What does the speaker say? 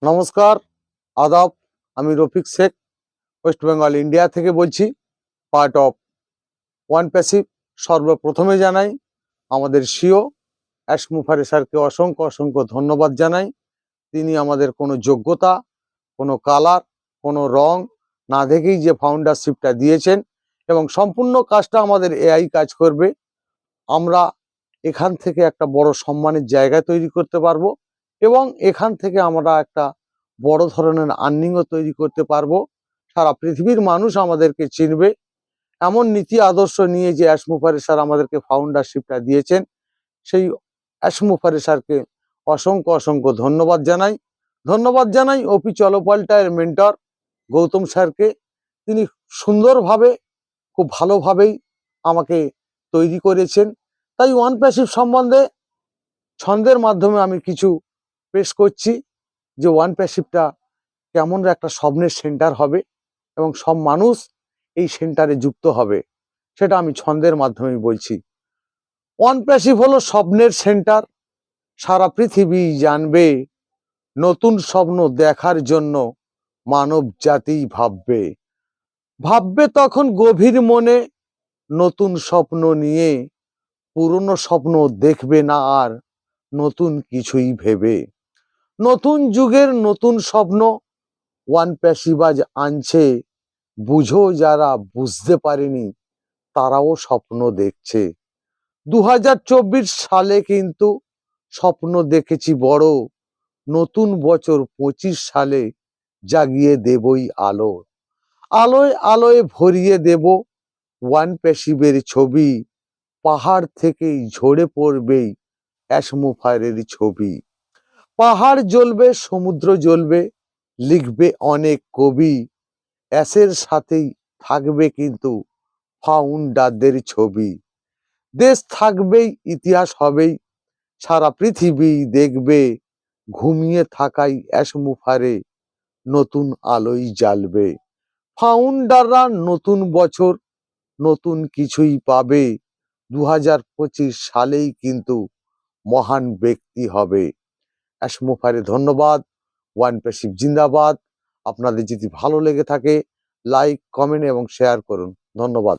নমস্কার, আদাব। আমি রফিক শেখ, ওয়েস্ট বেঙ্গল ইন্ডিয়া থেকে বলছি, পার্ট অফ ওয়ান প্যাসিভ। সর্বপ্রথমে জানাই আমাদের সিও অ্যাশ মুফারে স্যারকে অসংখ্য অসংখ্য ধন্যবাদ জানাই। তিনি আমাদের কোনো যোগ্যতা, কোনো কালার, কোনো রং না দেখেই যে ফাউন্ডারশিপটা দিয়েছেন এবং সম্পূর্ণ কাজটা আমাদের এআই কাজ করবে। আমরা এখান থেকে একটা বড় সম্মানের জায়গা তৈরি করতে পারবো এবং এখান থেকে আমরা একটা বড় ধরনের আর্নিংও তৈরি করতে পারবো। সারা পৃথিবীর মানুষ আমাদেরকে চিনবে। এমন নীতি আদর্শ নিয়ে যে অ্যাশ মুফারে স্যার আমাদেরকে ফাউন্ডারশিপটা দিয়েছেন, সেই অ্যাশ মুফারে স্যারকে অসংখ্য অসংখ্য ধন্যবাদ জানাই ওপি চলপাল্টায়ের মেন্টর গৌতম স্যারকে। তিনি সুন্দরভাবে, খুব ভালোভাবেই আমাকে তৈরি করেছেন। তাই ওয়ান প্যাসিভ সম্বন্ধে ছন্দের মাধ্যমে আমি কিছু পেশ করছি যে ওয়ান প্যাসিভটা কেমন একটা স্বপ্নের সেন্টার হবে এবং সব মানুষ এই সেন্টারে যুক্ত হবে, সেটা আমি ছন্দের মাধ্যমে বলছি। ওয়ান প্যাসিভ হলো স্বপ্নের সেন্টার, সারা পৃথিবী জানবে, নতুন স্বপ্ন দেখার জন্য মানব জাতি ভাববে। ভাববে তখন গভীর মনে নতুন স্বপ্ন নিয়ে, পুরনো স্বপ্ন দেখবে না আর নতুন কিছুই ভেবে। নতুন যুগের নতুন স্বপ্ন ওয়ান প্যাসিভ আজ আনছে, বুঝো যারা বুঝতে পারেনি তারাও স্বপ্ন দেখছে। 2024 সালে কিন্তু স্বপ্ন দেখেছি বড়, নতুন বছর 25 সালে জাগিয়ে দেবই আলো। আলোয় আলোয় ভরিয়ে দেব ওয়ান প্যাসিভের ছবি, পাহাড় থেকেই ঝরে পড়বেই অ্যাশ মুফারের ছবি। পাহাড় জ্বলবে, সমুদ্র জ্বলবে, লিখবে অনেক কবি, অ্যাশের সাথেই থাকবে কিন্তু ফাউন্ডারদের ছবি। দেশ থাকবেই, ইতিহাস হবেই, সারা পৃথিবী দেখবে, ঘুমিয়ে থাকাই অ্যাশ মুফারে নতুন আলোই জ্বালবে। ফাউন্ডাররা নতুন বছর নতুন কিছুই পাবে, 2025 সালেই কিন্তু মহান ব্যক্তি হবে। অ্যাশ মুফারে ধন্যবাদ। ওয়ান প্যাসিভ জিন্দাবাদ। আপনাদের যদি ভালো লেগে থাকে লাইক, কমেন্ট এবং শেয়ার করুন। ধন্যবাদ।